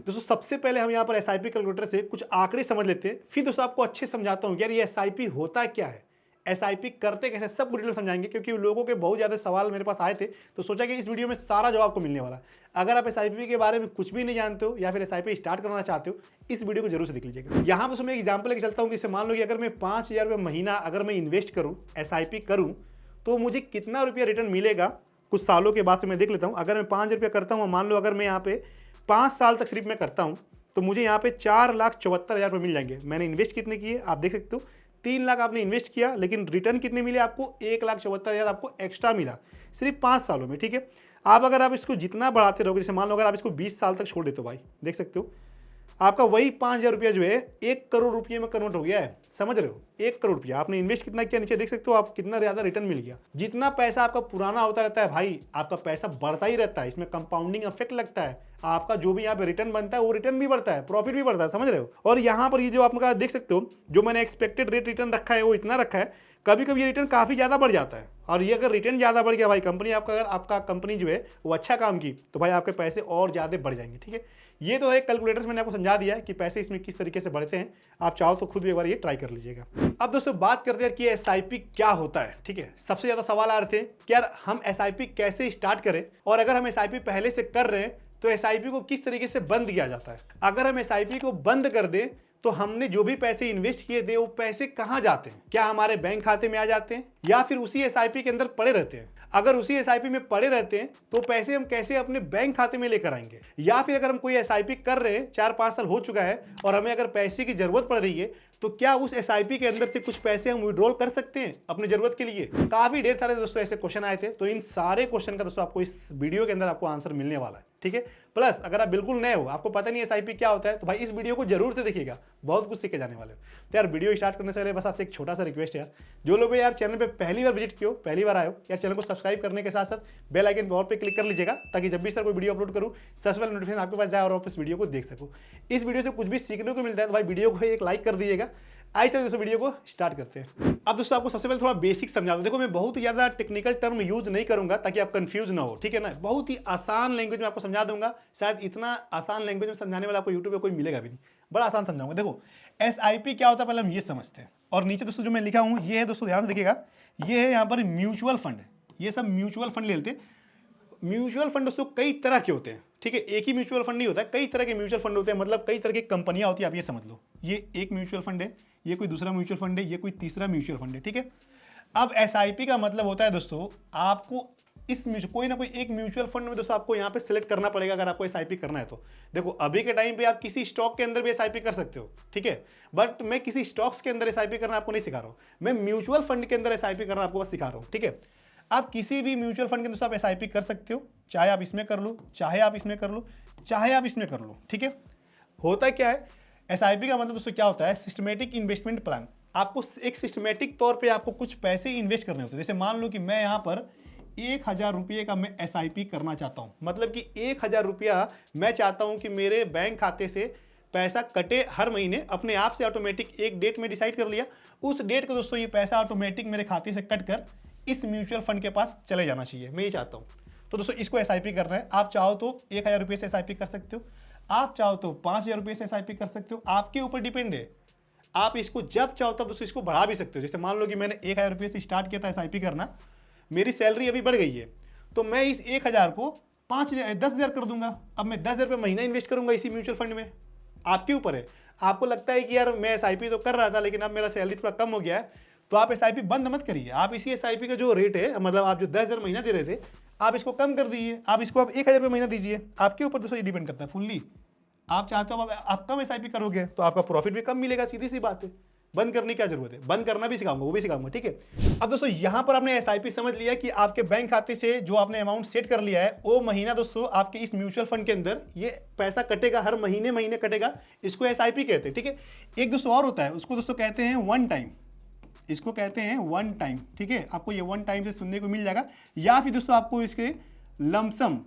दोस्तों सबसे पहले हम यहाँ पर एसआईपी कैलकुलेटर से कुछ आंकड़े समझ लेते हैं, फिर दोस्तों आपको अच्छे समझाता हूँ यार ये एसआईपी होता क्या है, एसआईपी करते कैसे, सब डिटेल में समझाएंगे। क्योंकि लोगों के बहुत ज़्यादा सवाल मेरे पास आए थे, तो सोचा कि इस वीडियो में सारा जवाब आपको मिलने वाला है। अगर आप एसआईपी के बारे में कुछ भी नहीं जानते हो या फिर एसआईपी स्टार्ट करना चाहते हो, इस वीडियो को जरूर से देख लीजिएगा। यहाँ पर मैं एग्जाम्पल लेकर चलता हूँ कि जैसे मान लो कि अगर मैं 5,000 रुपये महीना अगर मैं इन्वेस्ट करूँ, एसआईपी करूँ, तो मुझे कितना रुपया रिटर्न मिलेगा कुछ सालों के बाद से मैं देख लेता हूँ। अगर मैं 5 रुपया करता हूँ, मान लो अगर मैं यहाँ पे 5 साल तक सिर्फ मैं करता हूँ, तो मुझे यहाँ पे 4,74,000 रुपये मिल जाएंगे। मैंने इन्वेस्ट कितने किए आप देख सकते हो, 3 लाख आपने इन्वेस्ट किया, लेकिन रिटर्न कितने मिले आपको, 1,74,000 आपको एक्स्ट्रा मिला सिर्फ 5 सालों में। ठीक है, अगर आप इसको जितना बढ़ाते रहोगे, जैसे मान लो अगर आप इसको 20 साल तक छोड़ देते हो भाई, देख सकते हो आपका वही 5,000 रुपया जो है 1 करोड़ रुपये में कन्वर्ट हो गया है। समझ रहे हो, 1 करोड़ रुपया आपने इन्वेस्ट कितना किया, नीचे देख सकते हो आप कितना ज़्यादा रिटर्न मिल गया। जितना पैसा आपका पुराना होता रहता है भाई, आपका पैसा बढ़ता ही रहता है, इसमें कंपाउंडिंग इफेक्ट लगता है। आपका जो भी यहाँ पे रिटर्न बनता है वो रिटर्न भी बढ़ता है, प्रॉफिट भी बढ़ता है। समझ रहे हो। और यहाँ पर ये जो आपका देख सकते हो, जो मैंने एक्सपेक्टेड रेट रिटर्न रखा है वो इतना रखा है, कभी कभी ये रिटर्न काफ़ी ज़्यादा बढ़ जाता है। और ये अगर रिटर्न ज़्यादा बढ़ गया भाई, कंपनी आपका अगर आपका कंपनी जो है वो अच्छा काम की, तो भाई आपके पैसे और ज़्यादा बढ़ जाएंगे। ठीक है, ये तो एक कैलकुलेटर मैंने आपको समझा दिया है कि पैसे इसमें किस तरीके से बढ़ते हैं। आप चाहो तो खुद भी एक बार ये ट्राई कर लीजिएगा। अब दोस्तों बात करते हैं कि एसआईपी क्या होता है। ठीक है, सबसे ज़्यादा सवाल आ रहे थे कि यार हम एसआईपी कैसे स्टार्ट करें, और अगर हम एसआईपी पहले से कर रहे हैं तो एसआईपी को किस तरीके से बंद किया जाता है। अगर हम एसआईपी को बंद कर दें तो हमने जो भी पैसे इन्वेस्ट किए थे वो पैसे कहाँ जाते हैं, क्या हमारे बैंक खाते में आ जाते हैं या फिर उसी एसआईपी के अंदर पड़े रहते हैं। अगर उसी एसआईपी में पड़े रहते हैं तो पैसे हम कैसे अपने बैंक खाते में लेकर आएंगे। या फिर अगर हम कोई एसआईपी कर रहे हैं, 4-5 साल हो चुका है और हमें अगर पैसे की जरूरत पड़ रही है, तो क्या उस एसआईपी के अंदर से कुछ पैसे हम विड्रॉल कर सकते हैं अपनी जरूरत के लिए। काफी ढेर सारे दोस्तों ऐसे क्वेश्चन आए थे, तो इन सारे क्वेश्चन का दोस्तों आपको इस वीडियो के अंदर आपको आंसर मिलने वाला है। ठीक है, प्लस अगर आप बिल्कुल नए हो, आपको पता नहीं एसआईपी क्या होता है, तो भाई इस वीडियो को जरूर से देखिएगा, बहुत कुछ सीखे जाने वाले हो। तो यार वीडियो स्टार्ट करने से पहले बस आपसे एक छोटा सा रिक्वेस्ट है यार, जो लोग यार चैनल पे पहली बार विजिट किए हो, पहली बार आए हो, यार चैनल को सब्सक्राइब करने के साथ साथ बेल आइकन पर क्लिक कर लीजिएगा, ताकि जब भी सर कोई वीडियो अपलोड करूँ सबसे पहले नोटिफिकेशन आपके पास जाए और आप इस वीडियो को देख सको। इस वीडियो से कुछ भी सीखने को मिलता है तो भाई वीडियो को एक लाइक कर दीजिएगा। आइए चलिए दोस्तों वीडियो को स्टार्ट करते हैं। अब दोस्तों आपको सबसे पहले थोड़ा बेसिक समझा दूं। देखो मैं बहुत ज़्यादा टेक्निकल टर्म यूज नहीं करूंगा ताकि आप कंफ्यूज ना हो। ठीक है ना, बहुत ही आसान लैंग्वेज में आपको समझा दूंगा। शायद इतना आसान लैंग्वेज में समझाने वाला आपको यूट्यूब पे कोई मिलेगा भी नहीं, बड़ा आसान समझाऊंगा। देखो एसआईपी क्या होता है पहले हम ये समझते हैं, और नीचे दोस्तों जो मैं लिखा हूँ ये है दोस्तों, ध्यान से देखिएगा, ये है यहाँ पर म्यूचुअल फंड। ये सब म्यूचुअल फंड ले लेते हैं। म्यूचुअल फंड दोस्तों कई तरह के होते हैं। ठीक है, एक ही म्यूचुअल फंड नहीं होता है, कई तरह के म्यूचुअल फंड होते हैं, मतलब कई तरह की कंपनियां होती है। आप ये समझ लो, ये एक म्यूचुअल फंड है, ये कोई दूसरा म्यूचुअल फंड है, ये कोई तीसरा म्यूचुअल फंड है। ठीक है, अब एसआईपी का मतलब होता है दोस्तों, आपको इस कोई ना कोई एक म्यूचुअल फंड में दोस्तों आपको यहाँ पे सिलेक्ट करना पड़ेगा अगर आपको एसआईपी करना है तो। देखो अभी के टाइम पे आप किसी स्टॉक के अंदर भी एसआईपी कर सकते हो। ठीक है, बट मैं किसी स्टॉक्स के अंदर एसआईपी करना आपको नहीं सिखा रहा हूँ, मैं म्यूचुअल फंड के अंदर एसआईपी करना आपको बस सिखा रहा हूँ। ठीक है, आप किसी भी म्यूचुअल फंड के अंदर आप एसआईपी कर सकते हो, चाहे आप इसमें कर लो, चाहे आप इसमें कर लो, चाहे आप इसमें कर लो। ठीक है, होता क्या है एसआईपी का मतलब दोस्तों क्या होता है, सिस्टमेटिक इन्वेस्टमेंट प्लान। आपको एक सिस्टमेटिक तौर पे आपको कुछ पैसे इन्वेस्ट करने होते हैं। जैसे मान लो कि मैं यहाँ पर 1,000 रुपये का मैं एसआईपी करना चाहता हूँ, मतलब कि 1,000 रुपया मैं चाहता हूँ कि मेरे बैंक खाते से पैसा कटे हर महीने अपने आप से ऑटोमेटिक। एक डेट में डिसाइड कर लिया, उस डेट को दोस्तों ये पैसा ऑटोमेटिक मेरे खाते से कट कर इस म्यूचुअल फंड के पास चले जाना चाहिए, मैं ये चाहता हूँ। तो दोस्तों इसको एसआईपी करना है। आप चाहो तो 1,000 रुपये से एसआईपी कर सकते हो, आप चाहो तो 5,000 रुपये से एसआईपी कर सकते हो, आपके ऊपर डिपेंड है। आप इसको जब चाहो तब दोस्तों इसको बढ़ा भी सकते हो। जैसे मान लो कि मैंने 1,000 रुपये से स्टार्ट किया था एसआईपी करना, मेरी सैलरी अभी बढ़ गई है, तो मैं इस 1,000 को 10,000 कर दूंगा। अब मैं 10,000 रुपये महीना इन्वेस्ट करूंगा इसी म्यूचुअल फंड में। आपके ऊपर है, आपको लगता है कि यार मैं एसआईपी तो कर रहा था लेकिन अब मेरा सैलरी थोड़ा कम हो गया है, तो आप एसआईपी बंद मत करिए। आप इसी एसआईपी का जो रेट है, मतलब आप जो 10,000 महीना दे रहे थे, आप इसको कम कर दीजिए, आप इसको 1,000 रुपये महीना दीजिए। आपके ऊपर दोस्तों ये डिपेंड करता है फुल्ली। आप चाहते हो आप कम एसआईपी करोगे तो आपका प्रॉफिट भी कम मिलेगा, सीधी सी बात है। बंद करने की क्या जरूरत है, बंद करना भी सिखाऊंगा, वो भी सिखाऊंगा। ठीक है, अब दोस्तों यहाँ पर आपने एसआईपी समझ लिया कि आपके बैंक खाते से जो आपने अमाउंट सेट कर लिया है, वो महीना दोस्तों आपके इस म्यूचुअल फंड के अंदर ये पैसा कटेगा, हर महीने महीने कटेगा। इसको एसआईपी कहते हैं। ठीक है, एक दोस्तों और होता है, उसको दोस्तों कहते हैं वन टाइम, इसको कहते हैं वन टाइम। ठीक है, आपको ये वन टाइम से सुनने को मिल जाएगा, या फिर दोस्तों आपको इसके लमसम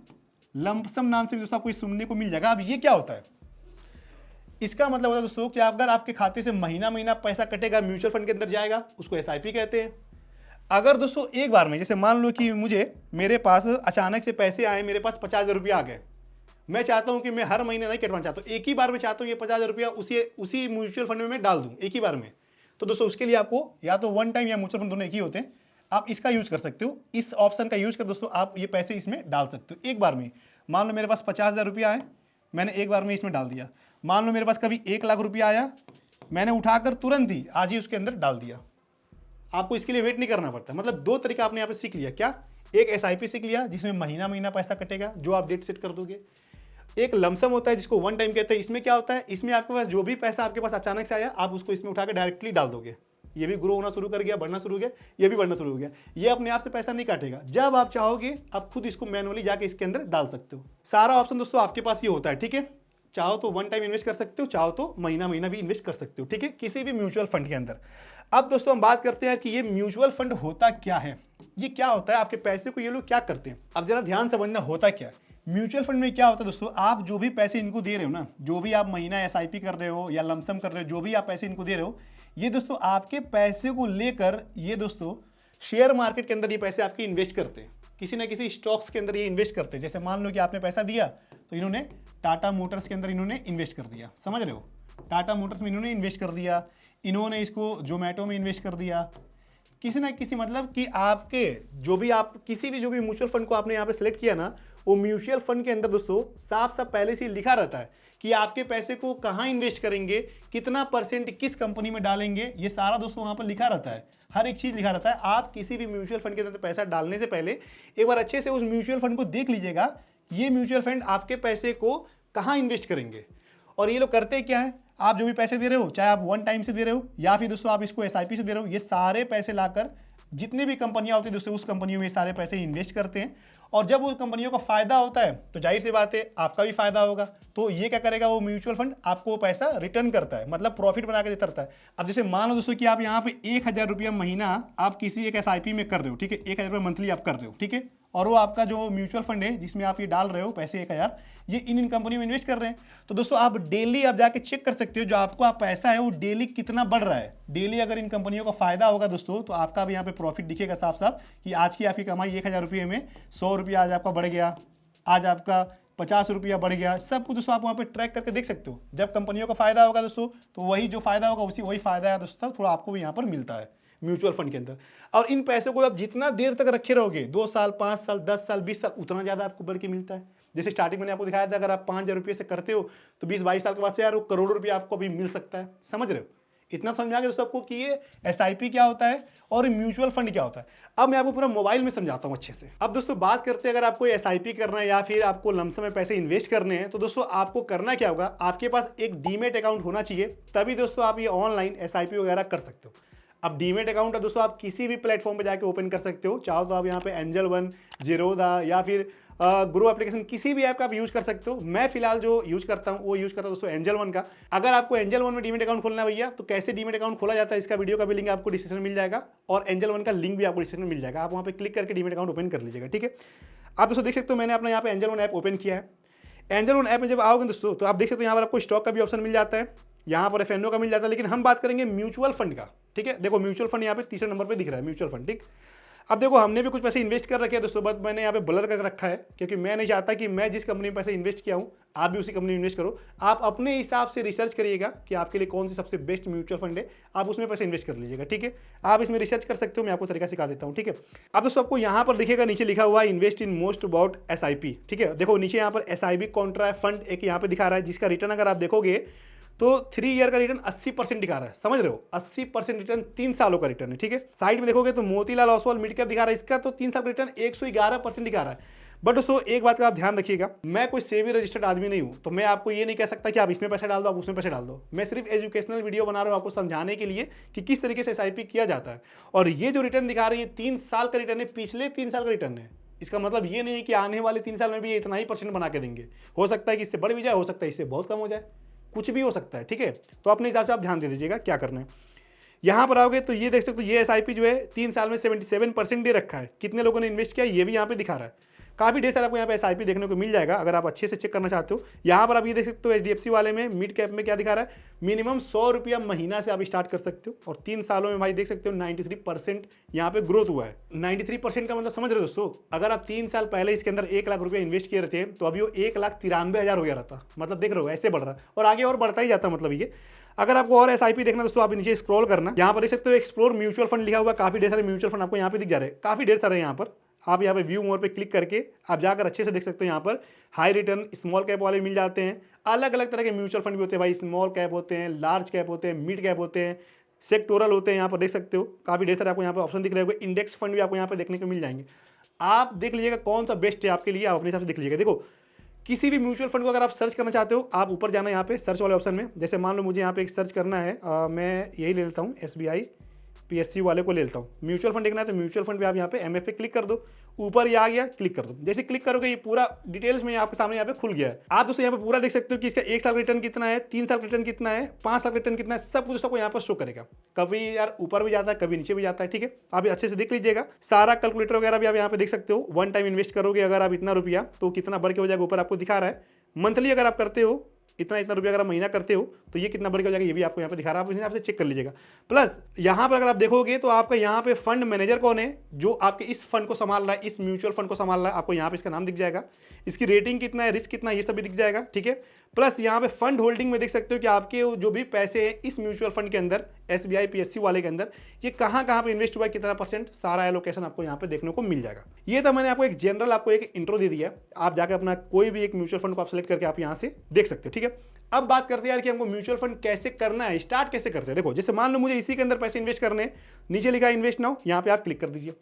नाम से भी दोस्तों आपको सुनने को मिल जाएगा। अब ये क्या होता है, इसका मतलब होता है दोस्तों कि अगर आपके खाते से महीना महीना पैसा कटेगा, म्यूचुअल फंड के अंदर जाएगा, उसको एसआईपी कहते हैं। अगर दोस्तों एक बार में, जैसे मान लो कि मेरे पास अचानक से पैसे आए, मेरे पास 50,000 रुपया आ गए, मैं चाहता हूं कि मैं हर महीने नहीं कटवाना चाहता हूं, एक ही बार में चाहता हूं ये 50,000 रुपया उसी म्यूचुअल फंड में मैं डाल दूं एक ही बार में। तो दोस्तों उसके लिए आपको या तो वन टाइम या म्यूचुअल फंड दोनों एक ही होते हैं, आप इसका यूज कर सकते हो। इस ऑप्शन का यूज कर दोस्तों आप ये पैसे इसमें डाल सकते हो एक बार में। मान लो मेरे पास 50,000 रुपया है, मैंने एक बार में इसमें डाल दिया। मान लो मेरे पास कभी 1 लाख रुपया आया, मैंने उठाकर तुरंत ही आज ही उसके अंदर डाल दिया। आपको इसके लिए वेट नहीं करना पड़ता। मतलब दो तरीका आपने यहाँ पे सीख लिया। क्या? एक एसआईपी सीख लिया जिसमें महीना महीना पैसा कटेगा जो आप डेट सेट कर दोगे। एक लमसम होता है जिसको वन टाइम कहते हैं। इसमें क्या होता है, इसमें आपके पास जो भी पैसा आपके पास अचानक से आया आप उसको इसमें उठा के डायरेक्टली डाल दोगे। ये भी ग्रो होना शुरू कर गया, बढ़ना शुरू हो गया, ये भी बढ़ना शुरू हो गया। ये अपने आप से पैसा नहीं काटेगा। जब आप चाहोगे आप खुद इसको मैनुअली जाके इसके अंदर डाल सकते हो। सारा ऑप्शन दोस्तों आपके पास ये होता है, ठीक है। चाहो तो वन टाइम इन्वेस्ट कर सकते हो, चाहो तो महीना महीना भी इन्वेस्ट कर सकते हो, ठीक है, किसी भी म्यूचुअल फंड के अंदर। अब दोस्तों हम बात करते हैं कि ये म्यूचुअल फंड होता क्या है, ये क्या होता है, आपके पैसे को ये लोग क्या करते हैं। अब जरा ध्यान समझना होता क्या है। म्यूचुअल फंड में क्या होता है दोस्तों, आप जो भी पैसे इनको दे रहे हो ना, जो भी आप महीना एसआईपी कर रहे हो या लमसम कर रहे हो, जो भी आप पैसे इनको दे रहे हो, ये दोस्तों आपके पैसे को लेकर ये दोस्तों शेयर मार्केट के अंदर ये पैसे आपके इन्वेस्ट करते हैं। किसी ना किसी स्टॉक्स के अंदर ये इन्वेस्ट करते हैं। जैसे मान लो कि आपने पैसा दिया तो इन्होंने टाटा मोटर्स के अंदर इन्होंने इन्वेस्ट कर दिया, समझ रहे हो, टाटा मोटर्स में इन्होंने इन्वेस्ट कर दिया, इन्होंने इसको जोमेटो में इन्वेस्ट कर दिया। किसी ना किसी मतलब कि आपके जो भी आप किसी भी जो भी म्यूचुअल फंड को आपने यहाँ पे सिलेक्ट किया ना, वो म्यूचुअल फंड के अंदर दोस्तों साफ साफ पहले से लिखा रहता है कि आपके पैसे को कहाँ इन्वेस्ट करेंगे, कितना परसेंट किस कंपनी में डालेंगे, ये सारा दोस्तों वहाँ पर लिखा रहता है। हर एक चीज़ लिखा रहता है। आप किसी भी म्यूचुअल फंड के अंदर पैसा डालने से पहले एक बार अच्छे से उस म्यूचुअल फंड को देख लीजिएगा, ये म्यूचुअल फंड आपके पैसे को कहाँ इन्वेस्ट करेंगे। और ये लोग करते क्या है, आप जो भी पैसे दे रहे हो, चाहे आप वन टाइम से दे रहे हो या फिर दोस्तों आप इसको एसआईपी से दे रहे हो, ये सारे पैसे लाकर जितने भी कंपनियां होती है दोस्तों उस कंपनियों में सारे पैसे इन्वेस्ट करते हैं। और जब उस कंपनियों का फायदा होता है तो जाहिर सी बात है आपका भी फायदा होगा। तो ये क्या करेगा, वो म्यूचुअल फंड आपको वो पैसा रिटर्न करता है, मतलब प्रॉफिट बना के देता रहता है। अब जैसे मान लो दोस्तों कि आप यहाँ पे 1,000 रुपया महीना आप किसी एक एसआईपी में कर रहे हो, ठीक है, 1,000 रुपये मंथली आप कर रहे हो, ठीक है, और वो आपका जो म्यूचुअल फंड है जिसमें आप ये डाल रहे हो पैसे 1,000, ये इन कंपनियों में इन्वेस्ट कर रहे हैं। तो दोस्तों आप डेली आप जाके चेक कर सकते हो जो आपको आप पैसा है वो डेली कितना बढ़ रहा है। डेली अगर इन कंपनियों का फायदा होगा दोस्तों तो आपका भी यहाँ पे प्रॉफिट दिखेगा साफ साफ कि आज की आपकी कमाई 1,000 रुपये में 100 रुपया आज आपका बढ़ गया, आज आपका 50 रुपया बढ़ गया। सब कुछ दोस्तों आप वहाँ पे ट्रैक करके देख सकते हो। जब कंपनियों का फायदा होगा दोस्तों तो वही जो फायदा होगा वही फायदा है दोस्तों, थोड़ा आपको भी यहाँ पर मिलता है म्यूचुअल फंड के अंदर। और इन पैसों को आप जितना देर तक रखे रहोगे, 2 साल, 5 साल, 10 साल, 20 साल, उतना ज़्यादा आपको बढ़ के मिलता है। जैसे स्टार्टिंग मैंने आपको दिखाया था, अगर आप 5,000 रुपये से करते हो तो 20-22 साल के बाद से यार वो करोड़ों रुपये आपको अभी मिल सकता है। समझ रहे हो? इतना समझा के दोस्तों आपको कि ये एसआईपी क्या होता है और म्यूचुअल फंड क्या होता है। अब मैं आपको पूरा मोबाइल में समझाता हूँ अच्छे से। अब दोस्तों बात करते हैं अगर आपको एसआईपी करना है या फिर आपको लमसम में पैसे इन्वेस्ट करने हैं तो दोस्तों आपको करना क्या होगा, आपके पास एक डीमेट अकाउंट होना चाहिए, तभी दोस्तों आप ये ऑनलाइन एसआईपी वगैरह कर सकते हो। अब डीमेट अकाउंट है दोस्तों आप किसी भी प्लेटफॉर्म पे जाके ओपन कर सकते हो। चाहो तो आप यहाँ पे एंजल वन, जीरोधा या फिर ग्रो एप्लीकेशन किसी भी ऐप का आप यूज कर सकते हो। मैं फिलहाल जो यूज करता हूँ वो यूज करता हूँ दोस्तों एंजल वन का। अगर आपको एंजल वन में डीमेट अकाउंट खोलना है भैया तो कैसे डीमेट अकाउंट खोला जाता है इसका वीडियो का भी लिंक आपको डिस्क्रिप्शन में मिल जाएगा और एंजल वन का लिंक भी आपको डिस्क्रिप्शन में मिल जाएगा। आप वहाँ पे क्लिक करके डीमेट अकाउंट ओपन कर लीजिएगा, ठीक है। आप दोस्तों देख सकते हो मैंने अपना यहाँ पे एंजल वन ऐप ओपन किया है। एंजल वन ऐप में जब आओगे दोस्तों तो आप देख सकते हो यहाँ पर आपको स्टॉक का भी ऑप्शन मिल जाता है, यहाँ पर एफएनओ का मिल जाता है, लेकिन हम बात करेंगे म्यूचुअल फंड का, ठीक है। देखो म्यूचुअल फंड यहाँ पे तीसरे नंबर पे दिख रहा है म्यूचुअल फंड, ठीक। अब देखो हमने भी कुछ पैसे इन्वेस्ट कर रखे हैं दोस्तों, बट मैंने यहाँ पे ब्लर कर रखा है क्योंकि मैं नहीं चाहता कि मैं जिस कंपनी में पैसे इन्वेस्ट किया हूँ आप भी उसी कंपनी में इन्वेस्ट करो। आप अपने हिसाब से रिसर्च करिएगा कि आपके लिए कौन सी सबसे बेस्ट म्यूचुअल फंड है, आप उसमें पैसे इन्वेस्ट कर लीजिएगा, ठीक है। आप इसमें रिसर्च कर सकते हो, मैं आपको तरीका सिखा देता हूँ, ठीक है। अब दोस्तों आपको यहाँ पर दिखेगा नीचे लिखा हुआ है invest in most about SIP, ठीक है। देखो नीचे यहाँ पर एसआईपी कॉन्ट्रा फंड एक यहाँ पे दिखा रहा है जिसका रिटर्न अगर आप देखोगे तो 3 ईयर का रिटर्न 80% दिखा रहा है, समझ रहे हो, 80% रिटर्न 3 सालों का रिटर्न है, ठीक है। साइड में देखोगे तो मोतीलाल ओसवाल मिड कैप दिखा रहा है, इसका तो 3 साल का रिटर्न 111% दिखा रहा है। बट दोस्तों एक बात का आप ध्यान रखिएगा, मैं कोई सेबी रजिस्टर्ड आदमी नहीं हूं, तो मैं आपको ये नहीं कह सकता कि आप इसमें पैसे डाल दो, आप उसमें पैसे डाल दो। मैं सिर्फ एजुकेशनल वीडियो बना रहा हूं आपको समझाने के लिए कि किस तरीके से एसआईपी किया जाता है। और ये जो रिटर्न दिखा रही है 3 साल का रिटर्न है, पिछले 3 साल का रिटर्न है। इसका मतलब ये नहीं है कि आने वाले 3 साल में भी ये इतना ही % बना के देंगे। हो सकता है कि इससे बढ़ भी जाए, हो सकता है इससे बहुत कम हो जाए, कुछ भी हो सकता है, ठीक है। तो अपने हिसाब से आप ध्यान दे दीजिएगा क्या करना है। यहाँ पर आओगे तो ये देख सकते हो ये एसआईपी जो है 3 साल में 77% दे रखा है। कितने लोगों ने इन्वेस्ट किया ये भी यहाँ पे दिखा रहा है। काफ़ी ढेर सारा आपको यहाँ पे एसआईपी देखने को मिल जाएगा अगर आप अच्छे से चेक करना चाहते हो। यहाँ पर आप ये देख सकते हो एचडीएफसी वाले में मिड कैप में क्या दिखा रहा है, मिनिमम 100 रुपया महीना से आप स्टार्ट कर सकते हो और 3 सालों में भाई देख सकते हो 93% यहाँ पे ग्रोथ हुआ है। 93% का मतलब समझ रहे हो दोस्तों, अगर आप 3 साल पहले इसके अंदर 1 लाख रुपया इन्वेस्ट किए रहते तो अभी वो 1,93,000 हो गया रहता। मतलब देख रहे हो ऐसे बढ़ रहा है और आगे और बढ़ता ही जाता। मतलब ये अगर आपको और एसआईपी देखना दोस्तों आप नीचे स्क्रॉल करना, यहाँ पर देख सकते हो एक्सप्लोर म्यूचुअल फंड लिखा हुआ, काफी ढेर सारे म्यूचुअल फंड आपको यहाँ पे दिख जा रहे हैं, काफी ढेर सारे। यहाँ पर आप यहाँ पे व्यू मोर पे क्लिक करके आप जाकर अच्छे से देख सकते हो। यहाँ पर हाई रिटर्न स्मॉल कैप वाले मिल जाते हैं, अलग अलग तरह के म्यूचुअल फंड भी होते हैं भाई, स्मॉल कैप होते हैं, लार्ज कैप होते हैं, मिड कैप होते हैं, सेक्टोरल होते हैं। यहाँ पर देख सकते हो काफी ढेर सारे आपको यहाँ पे ऑप्शन दिख रहे होंगे। इंडेक्स फंड भी आपको यहाँ पे देखने को मिल जाएंगे। आप देख लीजिएगा कौन सा बेस्ट है आपके लिए, आप अपने हिसाब से देख लीजिएगा। देखो किसी भी म्यूचुअल फंड को अगर आप सर्च करना चाहते हो, आप ऊपर जाना यहाँ पे सर्च वाले ऑप्शन में। जैसे मान लो मुझे यहाँ पे एक सर्च करना है, मैं यही ले लेता हूँ SBI PSU वाले को ले लेता हूँ। म्यूचुअल फंड देखना है तो म्यूचुअल फंड पे आप यहाँ पे MF पे क्लिक कर दो, ऊपर ये आ गया, क्लिक कर दो। जैसे क्लिक करोगे ये पूरा डिटेल्स में आपके सामने यहाँ पे खुल गया है। आप दोस्तों यहाँ पे पूरा देख सकते हो कि इसका 1 साल रिटर्न कितना है, 3 साल रिटर्न कितना है, 5 साल रिटर्न कितना है, सब कुछ आपको यहाँ पर शो करेगा। कभी यार ऊपर भी जाता है, कभी नीचे भी जाता है। ठीक है, आप अच्छे से देख लीजिएगा। सारा कैलकुलेटर वगैरह भी आप यहाँ पे देख सकते हो। 1 टाइम इन्वेस्ट करोगे अगर आप इतना रुपया तो कितना बढ़ के हो जाएगा, ऊपर आपको दिखा रहा है। मंथली अगर आप करते हो इतना इतना रुपया अगर आप महीना करते हो तो ये कितना बढ़ के हो जाएगा, ये भी आपको यहाँ पे दिखा रहा है। आप इस हिसाब से चेक कर लीजिएगा। प्लस यहाँ पर अगर आप देखोगे तो आपका यहाँ पे फंड मैनेजर कौन है जो आपके इस फंड को संभाल रहा है, इस म्यूचुअल फंड को संभाल रहा है, आपको यहाँ पे इसका नाम दिख जाएगा, इसकी रेटिंग कितना है, रिस्क कितना है, ये सब भी दिख जाएगा। ठीक है, प्लस यहाँ पे फंड होल्डिंग में देख सकते हो कि आपके जो भी पैसे हैं इस म्यूचुअल फंड के अंदर, SBI PSU वाले के अंदर, ये कहाँ पे इन्वेस्ट हुआ है, कितना %, सारा एलोकेशन आपको यहाँ पे देखने को मिल जाएगा। ये तो मैंने आपको एक जनरल आपको एक इंट्रो दे दिया। आप जाकर अपना कोई भी एक म्यूचुअल फंड को आप सेलेक्ट करके आप यहाँ से देख सकते हो। ठीक है, अब बात करते हैं यार कि हमको म्यूचुअल फंड कैसे करना है, स्टार्ट कैसे करते हैं। देखो जैसे मान लो मुझे इसी के अंदर पैसे इन्वेस्ट करने हैं, नीचे लिखा है इन्वेस्ट नाउ, यहाँ पे आप क्लिक कर दीजिए।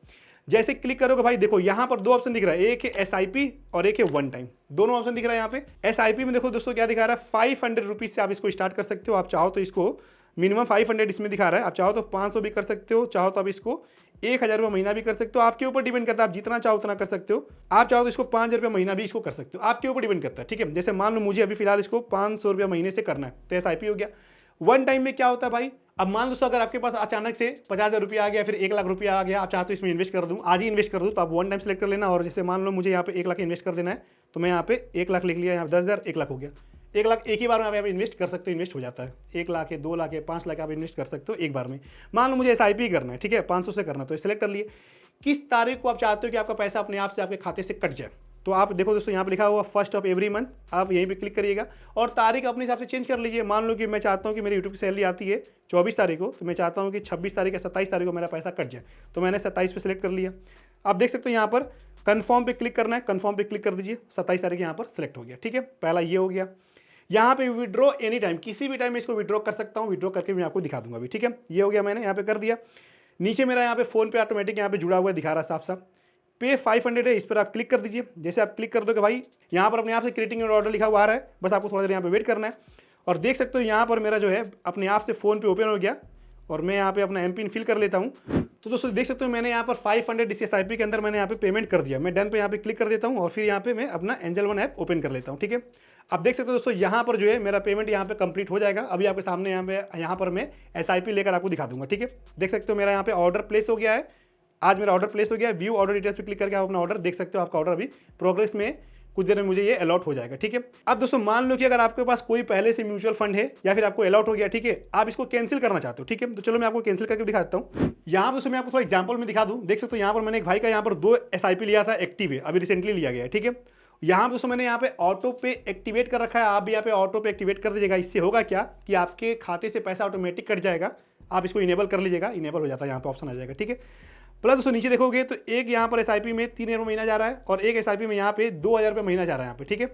जैसे क्लिक करोगे भाई देखो यहाँ पर 2 ऑप्शन दिख रहा है, एक है SIP और एक है 1 टाइम, दोनों ऑप्शन दिख रहा है यहाँ पे। SIP में देखो दोस्तों क्या दिखा रहा है, 500 रुपीज से आप इसको स्टार्ट कर सकते हो। आप चाहो तो इसको मिनिमम 500 इसमें दिखा रहा है, आप चाहो तो 500 भी कर सकते हो, चाहो तो आप इसको 1,000 रुपये महीना भी कर सकते हो। आपके ऊपर डिपेंड करता है, आप जितना चाहो उतना कर सकते हो। आप चाहो तो इसको 5,000 रुपये महीना भी इसको कर सकते हो, आपके ऊपर डिपेंड करता है। ठीक है, जैसे मान लो मुझे अभी फिलहाल इसको 500 रुपये महीने से करना है तो SIP हो गया। 1 टाइम में क्या होता है भाई, अब मान लो अगर आपके पास अचानक से 50,000 रुपया आ गया, फिर 1 लाख रुपया आ गया, आप चाहते हो इसमें इन्वेस्ट कर दूं, आज ही इन्वेस्ट कर दूं, तो आप 1 टाइम सेलेक्ट कर लेना। और जैसे मान लो मुझे यहाँ पे 1 लाख इन्वेस्ट कर देना है तो मैं यहाँ पे 1 लाख लिख लिया, यहाँ 10,000, 1 लाख हो गया। 1 लाख एक ही बार में आप यहाँ पे इन्वेस्ट कर सकते हो, इन्वेस्ट हो जाता है। 1 लाख है, 2 लाख है, 5 लाख आप इन्वेस्ट कर सकते हो एक बार में। मान लो मुझे SIP करना है, ठीक है, 500 से करना, तो सिलेक्ट कर लिए। किस तारीख को आप चाहते हो कि आपका पैसा अपने आप से आपके खाते से कट जाए, तो आप देखो दोस्तों यहाँ पे लिखा हुआ 1st ऑफ एवरी मंथ, आप यहीं पे क्लिक करिएगा और तारीख अपने हिसाब से चेंज कर लीजिए। मान लो कि मैं चाहता हूँ कि मेरी यूट्यूब की सैलरी आती है 24 तारीख को, तो मैं चाहता हूँ कि 26 तारीख या 27 तारीख को मेरा पैसा कट जाए, तो मैंने 27 पे सिलेक्ट कर लिया। आप देख सकते हो यहाँ पर कन्फर्म पे क्लिक करना है, कन्फर्म पे क्लिक कर दीजिए, 27 तारीख यहाँ पर सिलेक्ट हो गया। ठीक है, पहला ये हो गया। यहाँ पे विड्रॉ एनी टाइम, किसी भी टाइम में इसको विड्रॉ कर सकता हूँ, विड्रॉ करके मैं आपको दिखा दूंगा अभी। ठीक है, ये हो गया, मैंने यहाँ पे कर दिया। नीचे मेरा यहाँ पे फोन पे ऑटोमेटिक यहाँ पे जुड़ा हुआ दिखा रहा है साफ साफ, पे 500 है, इस पर आप क्लिक कर दीजिए। जैसे आप क्लिक कर दोगे भाई यहाँ पर अपने आप से क्रिएटिंग ऑर्डर लिखा हुआ आ रहा है, बस आपको थोड़ा देर यहाँ पे वेट करना है। और देख सकते हो यहाँ पर मेरा जो है अपने आप से फ़ोन पे ओपन हो गया और मैं यहाँ पे अपना एमपिन फिल कर लेता हूँ। तो दोस्तों देख सकते हो मैंने यहाँ पर 500 SIP के अंदर मैंने यहाँ पे पेमेंट कर दिया। मैं डन पे यहाँ पे क्लिक कर देता हूँ और फिर यहाँ पे मैं अपना एंजल वन ऐप ओपन कर लेता हूँ। ठीक है, अब देख सकते हो दोस्तों यहाँ पर जो है मेरा पेमेंट यहाँ पे कंप्लीट हो जाएगा। अभी आपके सामने यहाँ पर मैं SIP लेकर आपको दिखा दूंगा। ठीक है, देख सकते हो मेरा यहाँ पे ऑर्डर प्लेस हो गया है, आज मेरा ऑर्डर प्लेस हो गया है। व्यू ऑर्डर डिटेल्स पे क्लिक करके आप अपना ऑर्डर देख सकते हो, आपका ऑर्डर अभी प्रोग्रेस में, कुछ देर में मुझे ये अलॉट हो जाएगा। ठीक है, अब दोस्तों मान लो कि अगर आपके पास कोई पहले से म्यूचुअल फंड है या फिर आपको अलॉट हो गया, ठीक है, आप इसको कैंसिल करना चाहते हो। ठीक है, तो चलो मैं आपको कैंसिल करके दिखाता हूँ। यहाँ दोस्तों मैं आपको थोड़ा एग्जाम्पल में दिखा दूँ। देख सकते हो यहाँ पर मैंने एक भाई का यहाँ पर 2 SIP लिया था, एक्टिव है, अभी रिसेंटली लिया गया है। ठीक है, यहाँ दोस्तों मैंने यहाँ पे ऑटो पे एक्टिवेट कर रखा है, आप भी यहाँ पे ऑटो पे एक्टिवेट कर दीजिएगा। इससे होगा क्या कि आपके खाते से पैसा ऑटोमेटिक कट जाएगा। आप इसको इनेबल कर लीजिएगा, इनेबल हो जाता है, यहाँ पे ऑप्शन आ जाएगा। ठीक है, प्लस दोस्तों नीचे देखोगे तो एक यहाँ पर SIP में 3,000 रुपये महीना जा रहा है और एक SIP में यहाँ पे 2,000 रुपये महीना जा रहा है यहाँ पे। ठीक है,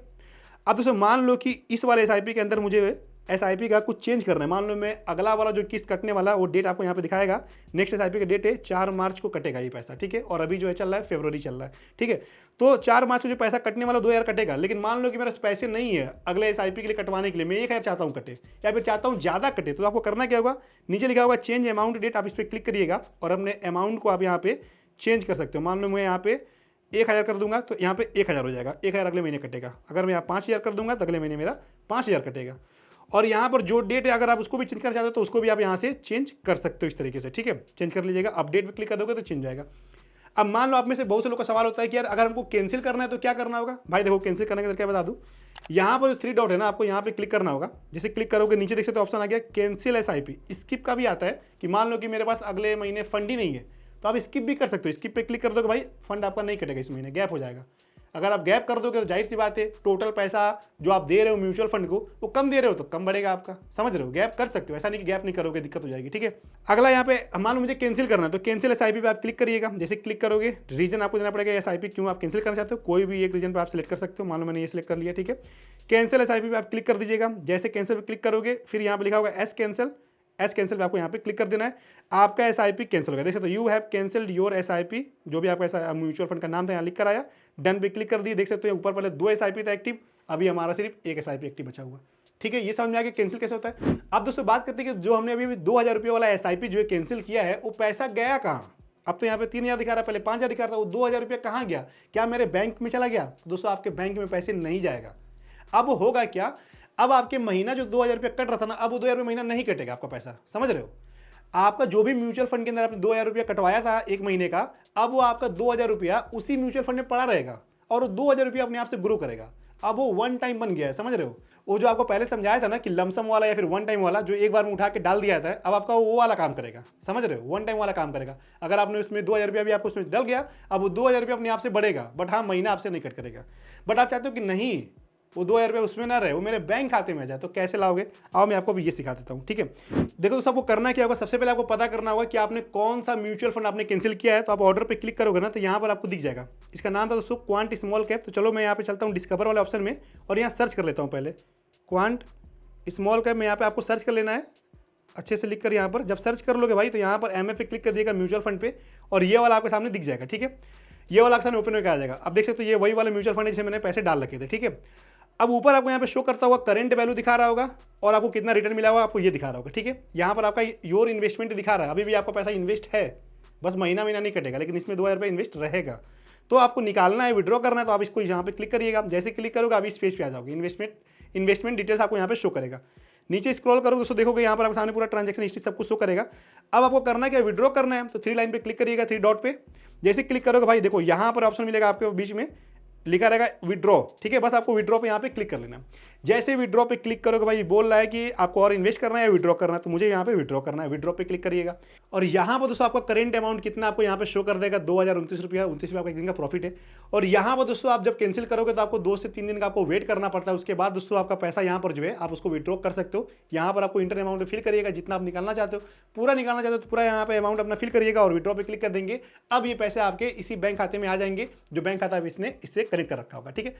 अब दोस्तों मान लो कि इस वाले SIP के अंदर मुझे SIP का कुछ चेंज करना है। मान लो मैं अगला वाला जो किस्त कटने वाला है वो डेट आपको यहाँ पे दिखाएगा। नेक्स्ट SIP का डेट है 4 मार्च को कटेगा ये पैसा। ठीक है, और अभी जो है चल रहा है फरवरी चल रहा है। ठीक है, तो 4 मार्च को जो पैसा कटने वाला 2,000 कटेगा। लेकिन मान लो कि मेरे पैसे नहीं है अगले SIP के लिए कटवाने के लिए, मैं 1,000 चाहता हूँ कटे या फिर चाहता हूँ ज़्यादा कटे, तो आपको करना क्या होगा, नीचे लिखा होगा चेंज अमाउंट डेट, आप इस पर क्लिक करिएगा और अपने अमाउंट को आप यहाँ पे चेंज कर सकते हो। मान लो मैं यहाँ पे 1,000 कर दूंगा तो यहाँ पे 1,000 हो जाएगा, 1,000 अगले महीने कटेगा। अगर मैं यहाँ 5,000 कर दूंगा तो अगले महीने मेरा 5,000 कटेगा। और यहाँ पर जो डेट है अगर आप उसको भी चेंज करना चाहते हो तो उसको भी आप यहाँ से चेंज कर सकते हो इस तरीके से। ठीक है, चेंज कर लीजिएगा, अपडेट पे क्लिक कर दोगे तो चेंज जाएगा। अब मान लो आप में से बहुत से लोग का सवाल होता है कि यार अगर हमको कैंसिल करना है तो क्या करना होगा। भाई देखो कैंसिल करने का तरीका बता दूं, यहाँ पर जो 3 डॉट है ना, आपको यहाँ पे क्लिक करना होगा। जैसे क्लिक करोगे नीचे देख सकते हो ऑप्शन आ गया कैंसिल एसआईपी। स्किप का भी आता है कि मान लो कि मेरे पास अगले महीने फंड ही नहीं है तो आप स्किप भी कर सकते हो। स्किप पे क्लिक कर दोगे भाई फंड आपका नहीं कटेगा, इस महीने गैप हो जाएगा। अगर आप गैप कर दोगे तो जाहिर सी बात है टोटल पैसा जो आप दे रहे हो म्यूचुअल फंड को वो कम दे रहे हो तो कम बढ़ेगा आपका, समझ रहे हो। गैप कर सकते हो, ऐसा नहीं कि गैप नहीं करोगे दिक्कत हो जाएगी, ठीक है। अगला यहाँ पे मान लो मुझे कैंसिल करना है तो कैंसिल एसआईपी पे आप क्लिक करिएगा। जैसे क्लिक करोगे रीजन आपको देना पड़ेगा एसआईपी क्यों आप कैंसिल करना चाहते हो, कोई भी एक रीजन पर आप सिलेक्ट कर सकते हो। मान लो मैंने ये सिलेक्ट कर लिया, ठीक है। कैंसिल एसआईपी पे आप क्लिक कर दीजिएगा। जैसे कैंसिल पे क्लिक करोगे फिर यहाँ पे लिखा होगा एस कैंसिल पे आपको यहाँ पे क्लिक कर देना है। आपका एसआईपी कैंसिल हो गया, देख सकते हो you have cancelled your SIP, जो भी आपका ऐसा म्यूचुअल फंड का नाम था यहाँ लिख कर आया। डन पे क्लिक कर दिए, देख सकते हो ऊपर पहले 2 एसआईपी था एक्टिव, अभी हमारा सिर्फ 1 एसआईपी एक्टिव बचा हुआ, ठीक है। ये समझ में आ गया कैंसिल कैसे होता है। अब दोस्तों बात करते हैं कि जो हमने अभी 2000 रुपये वाला एसआईपी जो है कैंसिल किया है वो पैसा गया कहाँ। अब तो यहाँ पे 3000 दिखा रहा है, पहले 5000 दिखा रहा था, वो 2000 रुपये कहाँ गया, क्या मेरे बैंक में चला गया। तो दोस्तों आपके बैंक में पैसे नहीं जाएगा। अब होगा क्या, अब आपके महीना जो 2000 रुपये कट रहा था ना, अब वो 2000 रुपये महीना नहीं कटेगा आपका पैसा, समझ रहे हो। आपका जो भी म्यूचुअल फंड के अंदर आपने 2000 रुपया कटवाया था एक महीने का, अब वो आपका 2000 रुपया उसी म्यूचुअल फंड में पड़ा रहेगा और वो 2000 रुपया अपने आप से ग्रो करेगा। अब वो वन टाइम बन गया है, समझ रहे हो। वो जो आपको पहले समझाया था ना कि लमसम वाला या फिर वन टाइम वाला जो एक बार में उठा के डाल दिया था, अब आपका वो वाला काम करेगा, समझ रहे हो। वन टाइम वाला काम करेगा। अगर आपने उसमें 2000 रुपया भी आपको उसमें डल गया, अब वो 2000 रुपया अपने आप से बढ़ेगा, बट हाँ महीना आपसे नहीं कट करेगा। बट आप चाहते हो कि नहीं वो 2000 रुपये उसमें ना रहे, वो मेरे बैंक खाते में आ जाए, तो कैसे लाओगे आओ मैं आपको भी ये सिखा देता हूँ, ठीक है। देखो दोस्तों आपको करना क्या होगा, सबसे पहले आपको पता करना होगा कि आपने कौन सा म्यूचुअल फंड आपने कैंसिल किया है। तो आप ऑर्डर पे क्लिक करोगे ना तो यहाँ पर आपको दिख जाएगा, इसका नाम था दोस्तों क्वांट स्मॉल कैप। तो चलो मैं यहाँ पे चलता हूँ डिस्कवर वाले ऑप्शन में और यहाँ सर्च कर लेता हूँ पहले क्वांट स्मॉल कैप में। यहाँ पे आपको सर्च कर लेना है अच्छे से लिख कर। यहाँ पर जब सर्च कर लोगे भाई तो यहाँ पर MF पे क्लिक कर दिएगा म्यूचुअल फंड पे और ये वाला आपके सामने दिख जाएगा, ठीक है। ये वाला आपके सामने ओपन होकर आ जाएगा। अब देख सकते हो ये वही वाला म्यूचुअल फंड है जिसमें मैंने पैसे डाल रखे थे, ठीक है। अब ऊपर आपको यहाँ पे शो करता हुआ करंट वैल्यू दिखा रहा होगा और आपको कितना रिटर्न मिला हुआ आपको ये दिखा रहा होगा, ठीक है। यहाँ पर आपका योर इन्वेस्टमेंट दिखा रहा है, अभी भी आपका पैसा इन्वेस्ट है, बस महीना नहीं कटेगा, लेकिन इसमें 2000 रुपये इन्वेस्ट रहेगा। तो आपको निकालना है, विड्रॉ करना है, तो आप इसको यहाँ पे क्लिक करिएगा। जैसे क्लिक करोगे आप इस पेज पे आ जाओगे, इन्वेस्टमेंट डिटेल्स आपको यहाँ पे शो करेगा। नीचे स्क्रॉल करोगे दोस्तों देखोगे यहाँ पर आपके सामने पूरा ट्रांजैक्शन हिस्ट्री सब कुछ शो करेगा। अब आपको करना क्या, विड्रॉ करना है, तो 3 लाइन पे क्लिक करिएगा, 3 डॉट पे। जैसे क्लिक करोगे भाई देखो यहाँ पर ऑप्शन मिलेगा आपके बीच में लिखा रहेगा विड्रॉ, ठीक है। बस आपको विड्रॉ पे यहाँ पे क्लिक कर लेना। जैसे विड्रॉ पे क्लिक करोगे भाई बोल रहा है कि आपको और इन्वेस्ट करना है या विड्रॉ करना है, तो मुझे यहाँ पे विड्रॉ करना है, विड्रॉ पे क्लिक करिएगा। और यहाँ पर दोस्तों आपका करंट अमाउंट कितना आपको यहाँ पे शो कर देगा, 2029 रुपया 29 आपका एक दिन का प्रॉफिट है। और यहाँ पर दोस्तों आप जब कैंसिल करोगे तो आपको 2 से 3 दिन का आपको वेट करना पड़ता है। उसके बाद दोस्तों आपका पैसा यहाँ पर जो है आप उसको विड्रॉ कर सकते हो। यहाँ पर आपको इंटर अमाउंट फिल करिएगा, जितना आप निकालना चाहते हो पूरा निकालना चाहते हो तो पूरा यहाँ पे अमाउंट अपना फिल करिएगा और विड्रॉ पे क्लिक कर देंगे। अब ये पैसे आपके इसी बैंक खाते में आ जाएंगे जो बैंक खाता इसने इससे कनेक्ट कर रखा होगा, ठीक है।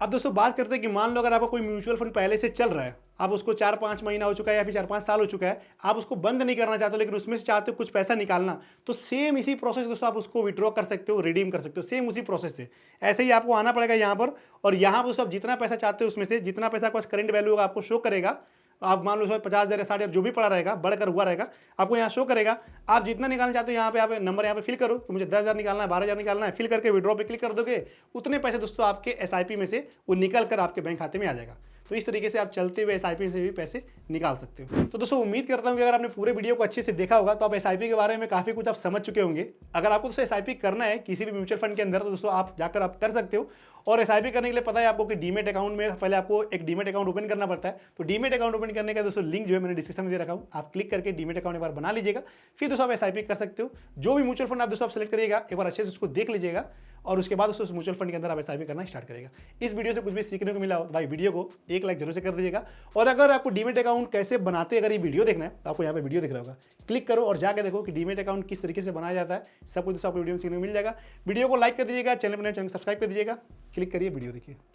अब दोस्तों बात करते हैं कि मान लो अगर आपका कोई म्यूचुअल फंड पहले से चल रहा है, आप उसको 4-5 महीना हो चुका है या फिर 4-5 साल हो चुका है, आप उसको बंद नहीं करना चाहते हो लेकिन उसमें से चाहते हो कुछ पैसा निकालना, तो सेम इसी प्रोसेस दोस्तों आप उसको विड्रॉ कर सकते हो, रिडीम कर सकते हो, सेम उसी प्रोसेस से। ऐसे ही आपको आना पड़ेगा यहाँ पर और यहाँ पर दोस्तों आप जितना पैसा चाहते हो उसमें से जितना पैसा आपका करंट वैल्यू होगा आपको शो करेगा। आप मान लो 50,000 या 60,000 जो भी पड़ा रहेगा बढ़कर हुआ रहेगा आपको यहाँ शो करेगा। आप जितना निकालना चाहते हो यहाँ पे आप नंबर यहाँ पे फिल करो कि मुझे 10,000 निकालना है, 12,000 निकालना है, फिल करके विड्रॉ पे क्लिक कर दोगे, उतने पैसे दोस्तों आपके एसआईपी में से वो निकल कर आपके बैंक खाते में आ जाएगा। तो इस तरीके से आप चलते हुए एसआईपी से भी पैसे निकाल सकते हो। तो दोस्तों उम्मीद करता हूँ कि अगर आपने पूरे वीडियो को अच्छे से देखा होगा तो आप एसआईपी के बारे में काफ़ी कुछ आप समझ चुके होंगे। अगर आपको दोस्तों एसआईपी करना है किसी भी म्यूचुअल फंड के अंदर तो दोस्तों आप जाकर आप कर सकते हो। और एसआईपी करने के लिए पता है आपको कि डीमेट अकाउंट में पहले आपको एक डीमेट अकाउंट ओपन करना पड़ता है। तो डीमेट अकाउंट ओपन करने का दोस्तों लिंक जो है मैंने डिस्क्रिप्शन में दे रखा हूँ, आप क्लिक करके डीमेट अकाउंट एक बार बना लीजिएगा, फिर दोस्तों आप एसआईपी कर सकते हो। जो भी म्यूचुअल फंड आप दोस्तों आप सेलेक्ट करिएगा एक बार अच्छे से उसको देख लीजिएगा और उसके बाद उस म्यूचुअल फंड के अंदर आप एसआईपी करना स्टार्ट करेगा। इस वीडियो से कुछ भी सीखने को मिला हो तो भाई वीडियो को एक लाइक जरूर से कर दीजिएगा। और अगर आपको डीमेट अकाउंट कैसे बनाते अगर ये वीडियो देखना है तो आपको यहाँ पे वीडियो दिख रहा होगा, क्लिक करो और जाकर देखो कि डीमेट अकाउंट किस तरीके से बनाया जाता है। सब कुछ दोस्तों आपको वीडियो में सीखने को मिल जाएगा। वीडियो को लाइक कर दीजिएगा, चैनल पर नए चैनल सब्सक्राइब कर दीजिएगा, क्लिक करिए वीडियो देखिए।